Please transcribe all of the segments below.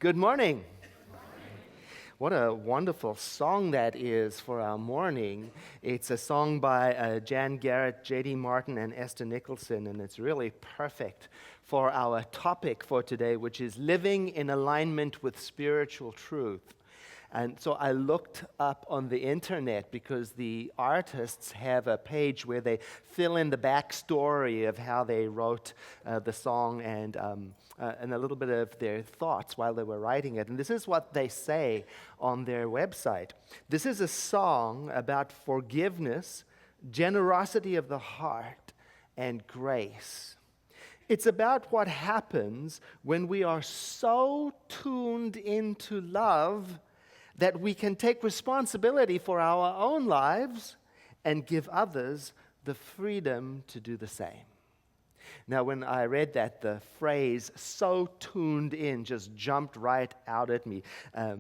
Good morning. What a wonderful song that is for our morning. It's a song by Jan Garrett, J.D. Martin, and Esther Nicholson, and it's really perfect for our topic for today, which is living in alignment with spiritual truth. And so I looked up on the internet because the artists have a page where they fill in the backstory of how they wrote the song and a little bit of their thoughts while they were writing it. And this is what they say on their website. This is a song about forgiveness, generosity of the heart, and grace. It's about what happens when we are so tuned into love that we can take responsibility for our own lives and give others the freedom to do the same. Now, when I read that, the phrase "so tuned in" just jumped right out at me.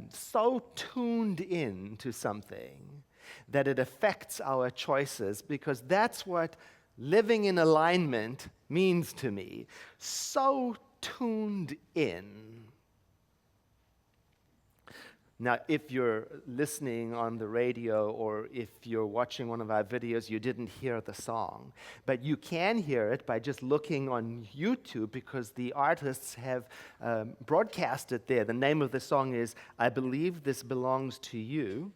So tuned in to something that it affects our choices, because that's what living in alignment means to me. So tuned in. Now, if you're listening on the radio or if you're watching one of our videos, you didn't hear the song. But you can hear it by just looking on YouTube, because the artists have broadcast it there. The name of the song is "I Believe This Belongs to You."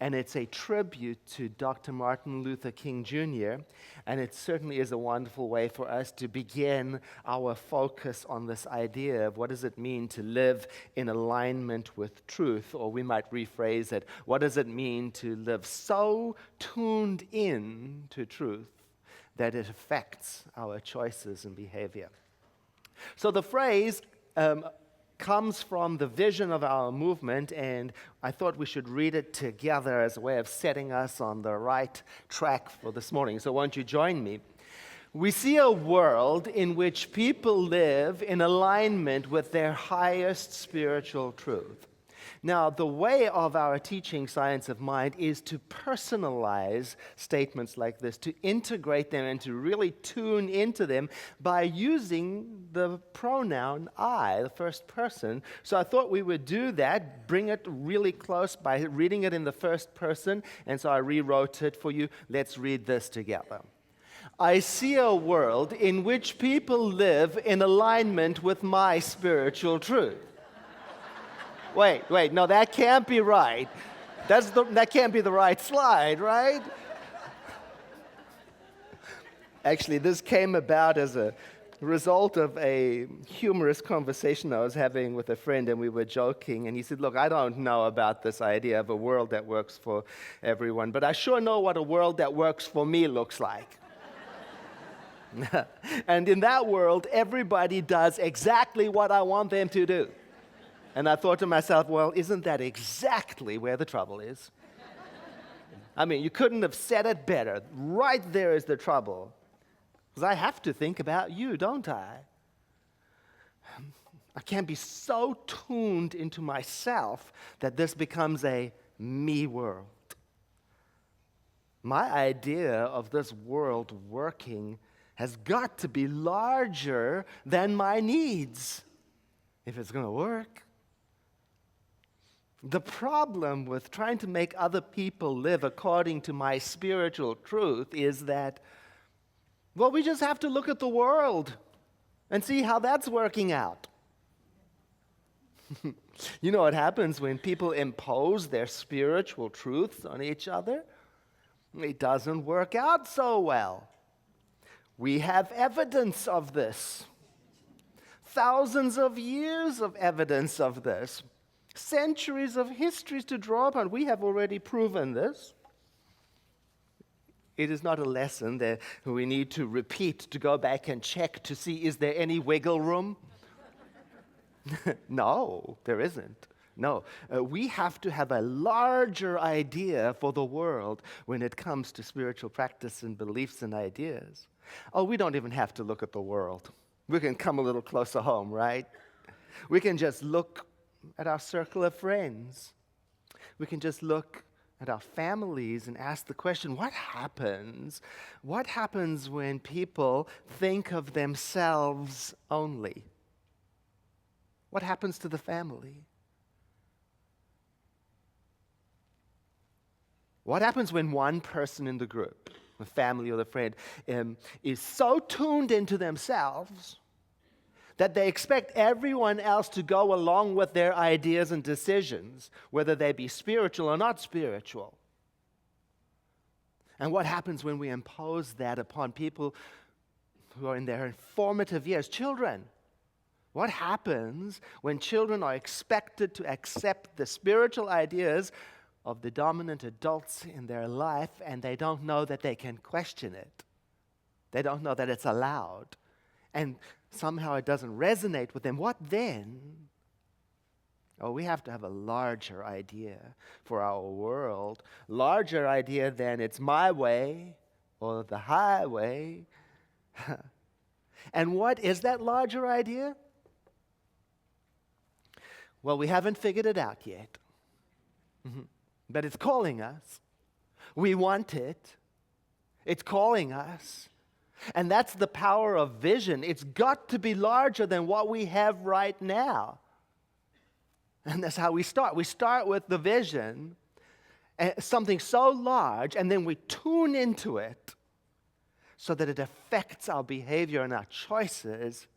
And it's a tribute to Dr. Martin Luther King Jr., and it certainly is a wonderful way for us to begin our focus on this idea of what does it mean to live in alignment with truth, or we might rephrase it, what does it mean to live so tuned in to truth that it affects our choices and behavior. So the phrase comes from the vision of our movement, and I thought we should read it together as a way of setting us on the right track for this morning. So won't you join me? We see a world in which people live in alignment with their highest spiritual truth. Now, the way of our teaching Science of Mind is to personalize statements like this, to integrate them and to really tune into them by using the pronoun I, the first person. So I thought we would do that, bring it really close by reading it in the first person, and so I rewrote it for you. Let's read this together. I see a world in which people live in alignment with my spiritual truth. Wait, no, that can't be right. That can't be the right slide, right? Actually, this came about as a result of a humorous conversation I was having with a friend, and we were joking, and he said, look, I don't know about this idea of a world that works for everyone, but I sure know what a world that works for me looks like. And in that world, everybody does exactly what I want them to do. And I thought to myself, well, isn't that exactly where the trouble is? I mean, you couldn't have said it better. Right there is the trouble. Because I have to think about you, don't I? I can't be so tuned into myself that this becomes a me world. My idea of this world working has got to be larger than my needs if it's going to work. The problem with trying to make other people live according to my spiritual truth is that, well, we just have to look at the world and see how that's working out. You know what happens when people impose their spiritual truths on each other? It doesn't work out so well. We have evidence of this. Thousands of years of evidence of this. Centuries of histories to draw upon. We have already proven this. It is not a lesson that we need to repeat, to go back and check to see, is there any wiggle room? No, there isn't. No, we have to have a larger idea for the world when it comes to spiritual practice and beliefs and ideas. Oh, we don't even have to look at the world. We can come a little closer home, right? We can just look at our circle of friends. We can just look at our families and ask the question, what happens? What happens when people think of themselves only? What happens to the family? What happens when one person in the group, the family or the friend, is so tuned into themselves that they expect everyone else to go along with their ideas and decisions, whether they be spiritual or not spiritual? And what happens when we impose that upon people who are in their formative years, children? What happens when children are expected to accept the spiritual ideas of the dominant adults in their life, and they don't know that they can question it? They don't know that it's allowed. And somehow it doesn't resonate with them. What then? Oh, we have to have a larger idea for our world. Larger idea than it's my way or the highway. And what is that larger idea? Well, we haven't figured it out yet. But it's calling us. We want it. It's calling us. And that's the power of vision. It's got to be larger than what we have right now. And that's how we start. We start with the vision, something so large, and then we tune into it so that it affects our behavior and our choices,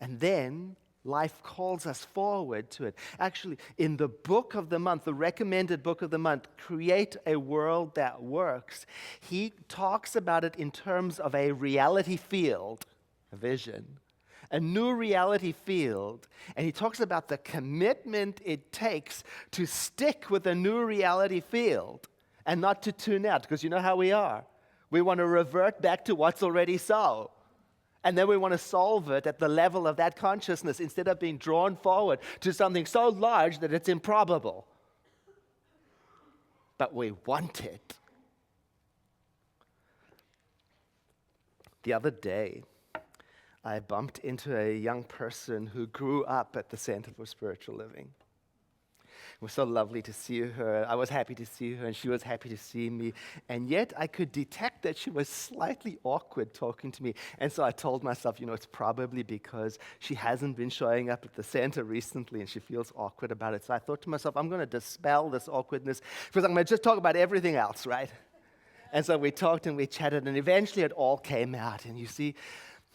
and then life calls us forward to it. Actually, in the book of the month, the recommended book of the month, Create a World That Works, he talks about it in terms of a reality field, a vision, a new reality field. And he talks about the commitment it takes to stick with a new reality field and not to tune out, because you know how we are. We want to revert back to what's already so. And then we want to solve it at the level of that consciousness instead of being drawn forward to something so large that it's improbable. But we want it. The other day, I bumped into a young person who grew up at the Center for Spiritual Living. It was so lovely to see her. I was happy to see her, and she was happy to see me. And yet I could detect that she was slightly awkward talking to me. And so I told myself, it's probably because she hasn't been showing up at the center recently, and she feels awkward about it. So I thought to myself, I'm going to dispel this awkwardness, because I'm going to just talk about everything else, right? And so we talked and we chatted, and eventually it all came out. And you see,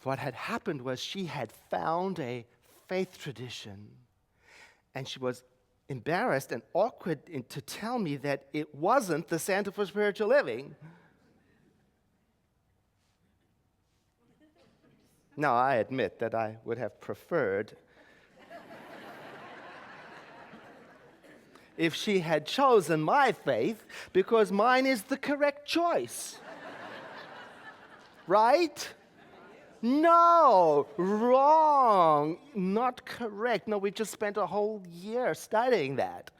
what had happened was she had found a faith tradition, and she was embarrassed and awkward to tell me that it wasn't the Center for Spiritual Living. Now, I admit that I would have preferred if she had chosen my faith, because mine is the correct choice. Right? No, wrong, not correct. No, we just spent a whole year studying that.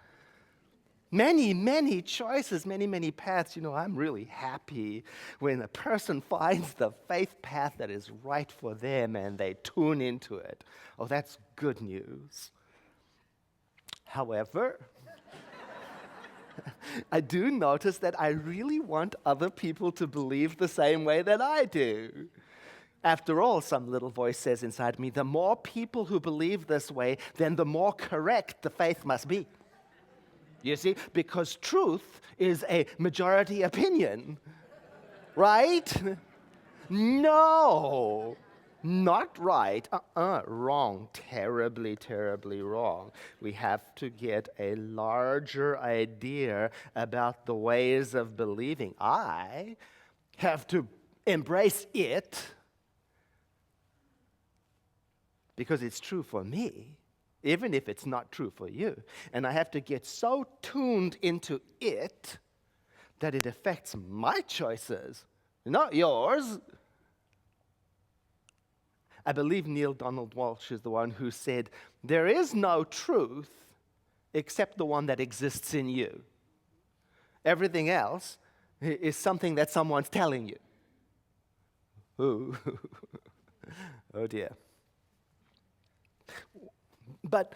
Many, many choices, many, many paths. I'm really happy when a person finds the faith path that is right for them and they tune into it. Oh, that's good news. However, I do notice that I really want other people to believe the same way that I do. After all, some little voice says inside me, the more people who believe this way, then the more correct the faith must be. You see, because truth is a majority opinion, right? No, not right. Wrong. Terribly, terribly wrong. We have to get a larger idea about the ways of believing. I have to embrace it because it's true for me, even if it's not true for you. And I have to get so tuned into it that it affects my choices, not yours. I believe Neil Donald Walsh is the one who said, there is no truth except the one that exists in you. Everything else is something that someone's telling you. Ooh. Oh dear. But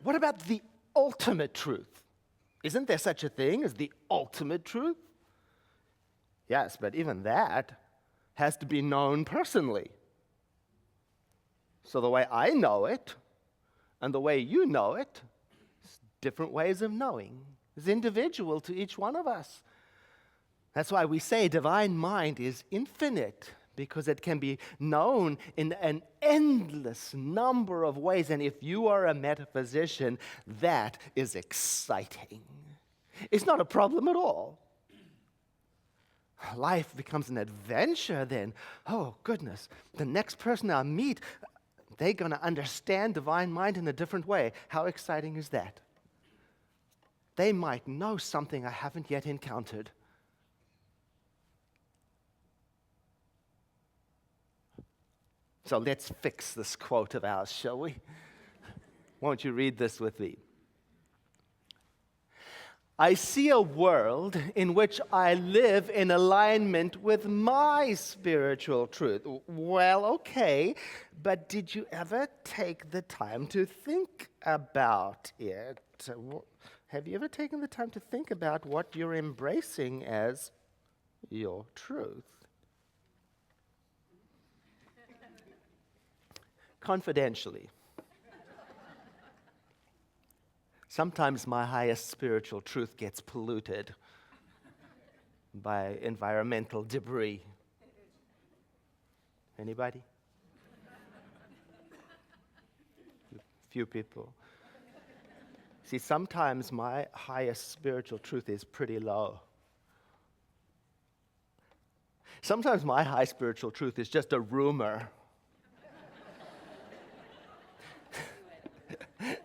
what about the ultimate truth? Isn't there such a thing as the ultimate truth? Yes, but even that has to be known personally. So the way I know it And the way you know it is different ways of knowing. It's individual to each one of us. That's why we say divine mind is infinite, because it can be known in an endless number of ways. And if you are a metaphysician, that is exciting. It's not a problem at all. Life becomes an adventure then. Oh, goodness. The next person I meet, they're going to understand divine mind in a different way. How exciting is that? They might know something I haven't yet encountered. So let's fix this quote of ours, shall we? Won't you read this with me? I see a world in which I live in alignment with my spiritual truth. Well, okay, but did you ever take the time to think about it? Have you ever taken the time to think about what you're embracing as your truth? Confidentially, sometimes my highest spiritual truth gets polluted by environmental debris. Anybody? Few people. See, sometimes my highest spiritual truth is pretty low. Sometimes my high spiritual truth is just a rumor.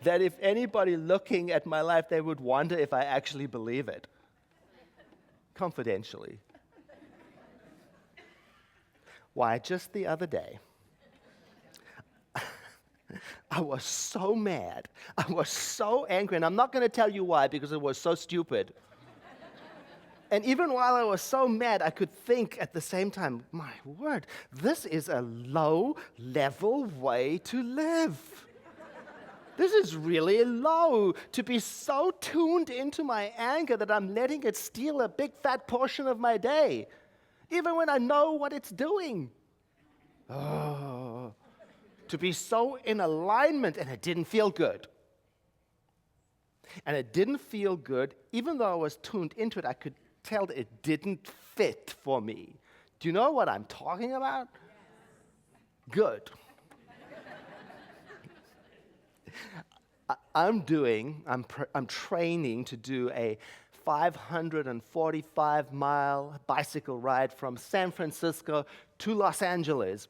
That if anybody looking at my life, they would wonder if I actually believe it. Confidentially. Why, just the other day, I was so mad. I was so angry. And I'm not going to tell you why, because it was so stupid. And even while I was so mad, I could think at the same time, my word, this is a low-level way to live. This is really low, to be so tuned into my anger that I'm letting it steal a big fat portion of my day, even when I know what it's doing. Oh, to be so in alignment, and it didn't feel good. And it didn't feel good, even though I was tuned into it, I could tell that it didn't fit for me. Do you know what I'm talking about? Yes. Good. I'm training to do a 545-mile bicycle ride from San Francisco to Los Angeles,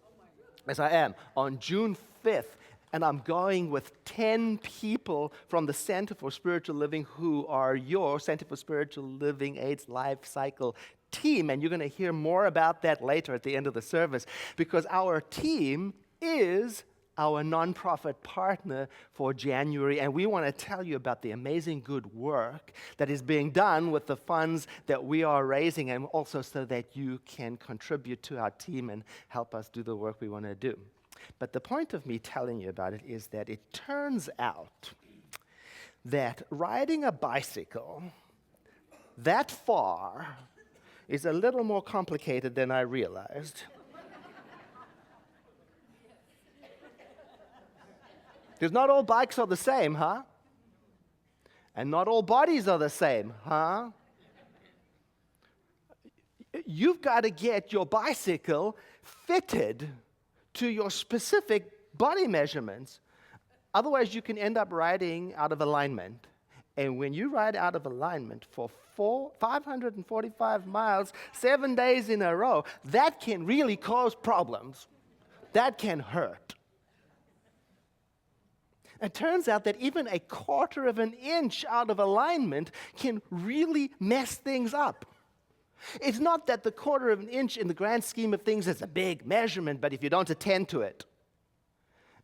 as I am, on June 5th. And I'm going with 10 people from the Center for Spiritual Living, who are your Center for Spiritual Living AIDS Life Cycle team. And you're going to hear more about that later at the end of the service, because our team is our nonprofit partner for January, and we want to tell you about the amazing good work that is being done with the funds that we are raising, and also so that you can contribute to our team and help us do the work we want to do. But the point of me telling you about it is that it turns out that riding a bicycle that far is a little more complicated than I realized. Because not all bikes are the same, huh? And not all bodies are the same, huh? You've got to get your bicycle fitted to your specific body measurements. Otherwise, you can end up riding out of alignment. And when you ride out of alignment for 545 miles, 7 days in a row, that can really cause problems. That can hurt. It turns out that even a quarter of an inch out of alignment can really mess things up. It's not that the quarter of an inch in the grand scheme of things is a big measurement, but if you don't attend to it,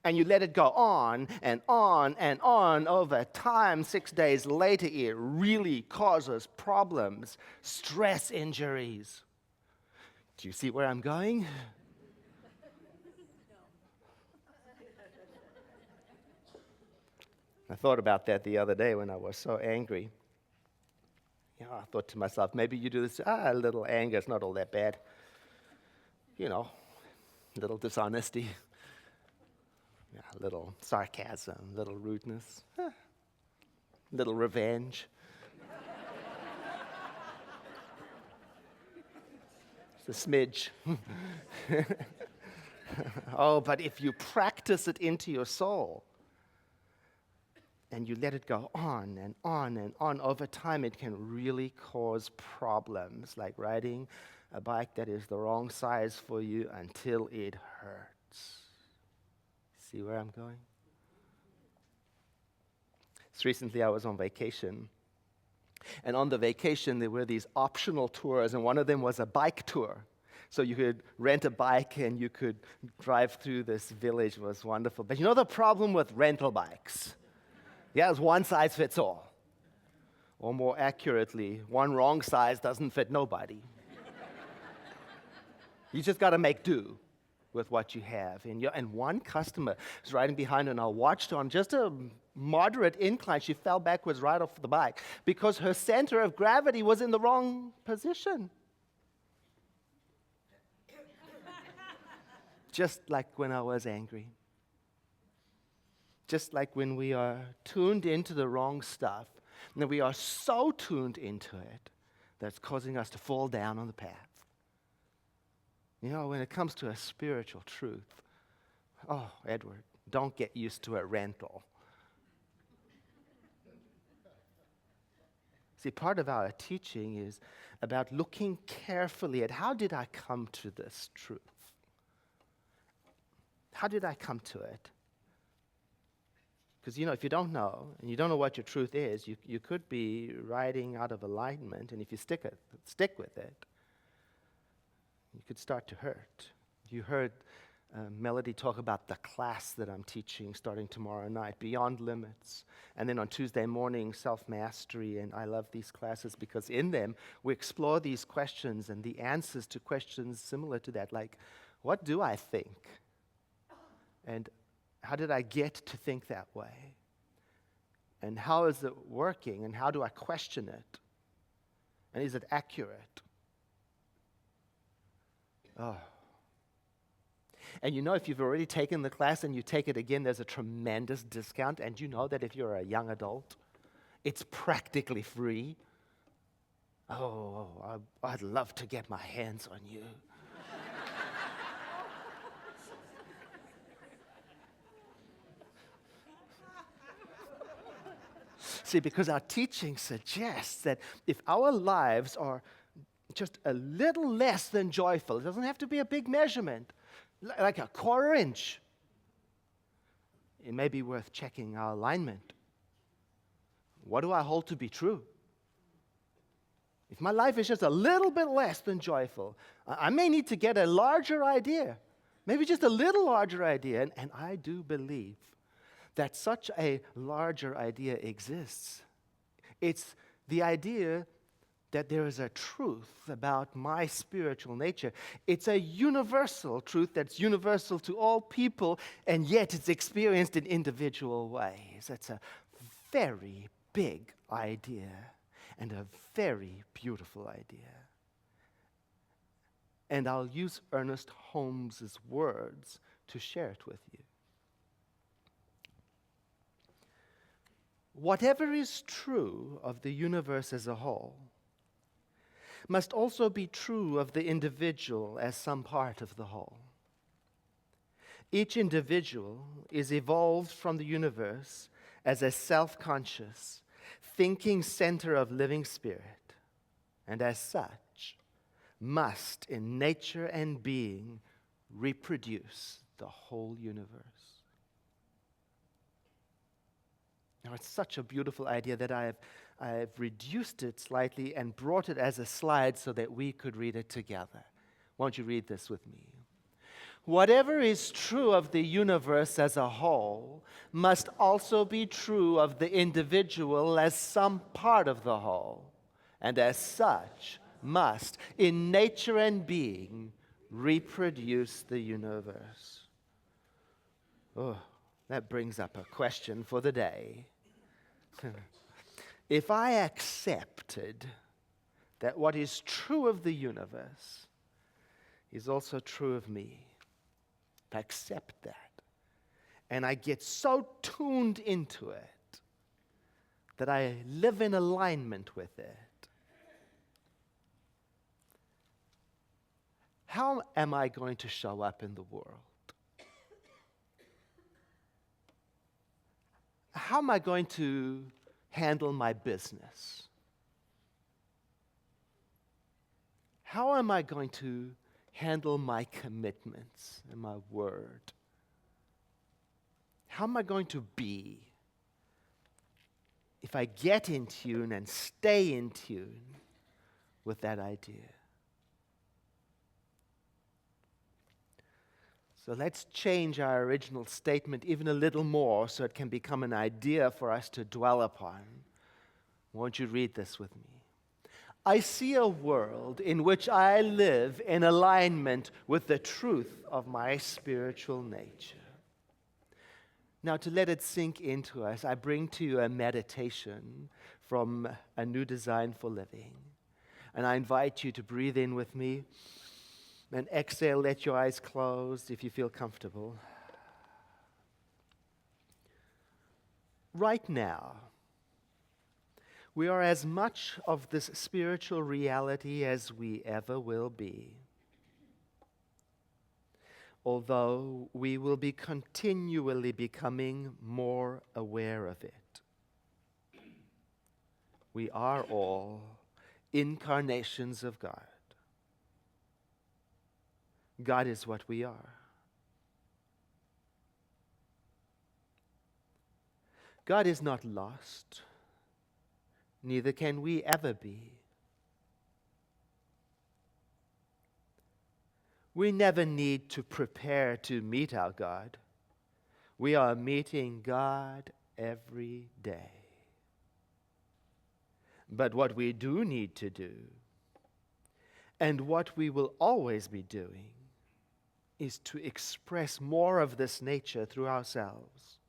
and you let it go on and on and on over time, 6 days later, it really causes problems, stress injuries. Do you see where I'm going? I thought about that the other day when I was so angry. I thought to myself, maybe you do this, a little anger, it's not all that bad. A little dishonesty. Yeah, a little sarcasm, a little rudeness, a little revenge. It's a smidge. Oh, but if you practice it into your soul and you let it go on and on and on, over time it can really cause problems, like riding a bike that is the wrong size for you until it hurts. See where I'm going? So recently I was on vacation. And on the vacation, there were these optional tours, and one of them was a bike tour. So you could rent a bike and you could drive through this village. It was wonderful. But you know the problem with rental bikes? Yeah, it's one size fits all. Or more accurately, one wrong size doesn't fit nobody. You just got to make do with what you have. And one customer was riding behind, and I watched her on just a moderate incline. She fell backwards right off the bike because her center of gravity was in the wrong position. Just like when I was angry. Just like when we are tuned into the wrong stuff, and we are so tuned into it that it's causing us to fall down on the path. You know, when it comes to a spiritual truth, oh, Edward, don't get used to a rental. See, part of our teaching is about looking carefully at how did I come to this truth? How did I come to it? Because, you know, if you don't know, and you don't know what your truth is, you could be riding out of alignment, and if you stick with it, you could start to hurt. You heard Melody talk about the class that I'm teaching starting tomorrow night, Beyond Limits. And then on Tuesday morning, Self-Mastery. And I love these classes because in them, we explore these questions and the answers to questions similar to that, like, what do I think? And how did I get to think that way? And how is it working? And how do I question it? And is it accurate? Oh. And you know, if you've already taken the class and you take it again, there's a tremendous discount. And you know that if you're a young adult, it's practically free. Oh, I'd love to get my hands on you. See, because our teaching suggests that if our lives are just a little less than joyful, it doesn't have to be a big measurement, like a quarter inch, it may be worth checking our alignment. What do I hold to be true? If my life is just a little bit less than joyful, I may need to get a larger idea, maybe just a little larger idea, and I do believe that such a larger idea exists. It's the idea that there is a truth about my spiritual nature. It's a universal truth that's universal to all people, and yet it's experienced in individual ways. It's a very big idea and a very beautiful idea. And I'll use Ernest Holmes's words to share it with you. Whatever is true of the universe as a whole must also be true of the individual as some part of the whole. Each individual is evolved from the universe as a self-conscious, thinking center of living spirit, and as such must, in nature and being, reproduce the whole universe. Now, it's such a beautiful idea that I've reduced it slightly and brought it as a slide so that we could read it together. Won't you read this with me? Whatever is true of the universe as a whole must also be true of the individual as some part of the whole, and as such must, in nature and being, reproduce the universe. Oh, that brings up a question for the day. If I accepted that what is true of the universe is also true of me, if I accept that, and I get so tuned into it that I live in alignment with it, how am I going to show up in the world? How am I going to handle my business? How am I going to handle my commitments and my word? How am I going to be if I get in tune and stay in tune with that idea? So let's change our original statement even a little more so it can become an idea for us to dwell upon. Won't you read this with me? I see a world in which I live in alignment with the truth of my spiritual nature. Now, to let it sink into us, I bring to you a meditation from A New Design for Living. And I invite you to breathe in with me and exhale, let your eyes closed if you feel comfortable. Right now, we are as much of this spiritual reality as we ever will be. Although we will be continually becoming more aware of it. We are all incarnations of God. God is what we are. God is not lost, neither can we ever be. We never need to prepare to meet our God. We are meeting God every day. But what we do need to do, and what we will always be doing, is to express more of this nature through ourselves.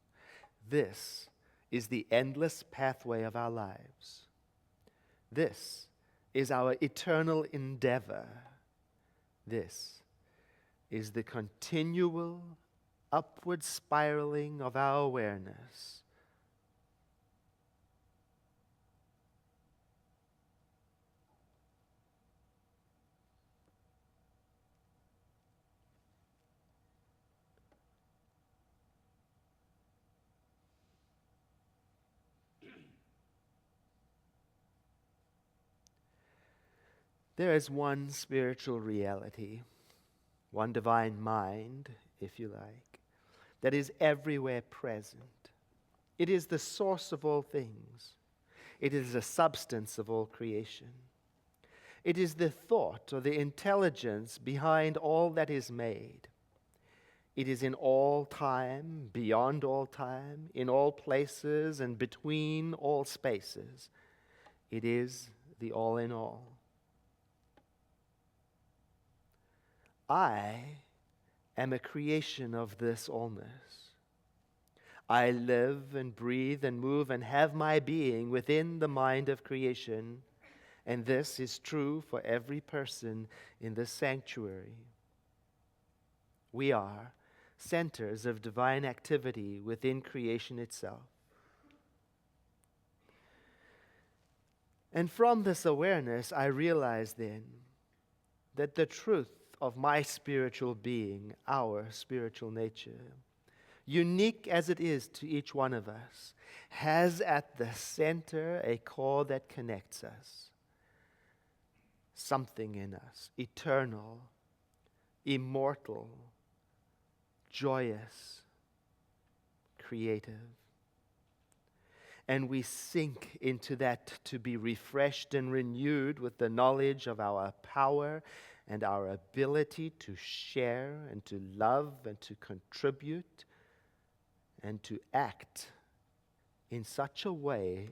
This is the endless pathway of our lives. This is our eternal endeavor. This is the continual upward spiraling of our awareness. There is one spiritual reality, one divine mind, if you like, that is everywhere present. It is the source of all things. It is the substance of all creation. It is the thought or the intelligence behind all that is made. It is in all time, beyond all time, in all places, and between all spaces. It is the all in all. I am a creation of this allness. I live and breathe and move and have my being within the mind of creation, and this is true for every person in this sanctuary. We are centers of divine activity within creation itself. And from this awareness, I realize then that the truth of my spiritual being, our spiritual nature, unique as it is to each one of us, has at the center a core that connects us. Something in us, eternal, immortal, joyous, creative. And we sink into that to be refreshed and renewed with the knowledge of our power and our ability to share and to love and to contribute and to act in such a way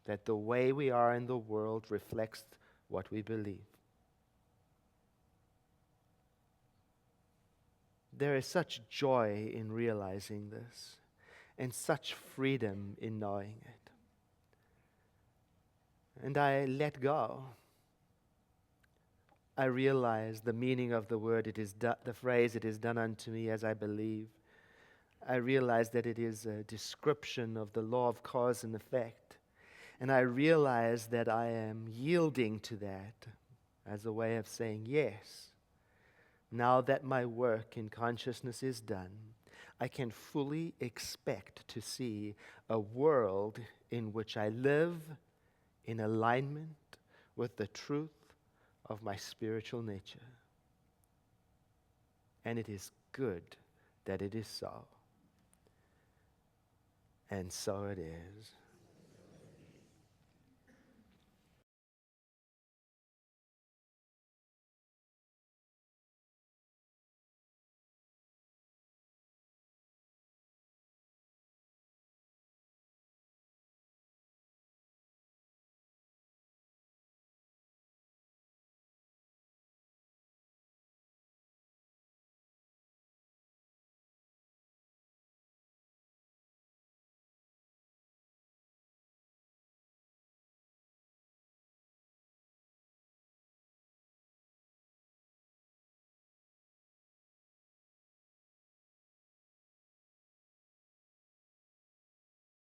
that the way we are in the world reflects what we believe. There is such joy in realizing this and such freedom in knowing it. And I let go. I realize the meaning of the word, the phrase, "It is done unto me as I believe." I realize that it is a description of the law of cause and effect. And I realize that I am yielding to that as a way of saying, yes, now that my work in consciousness is done, I can fully expect to see a world in which I live in alignment with the truth of my spiritual nature. And it is good that it is so. And so it is.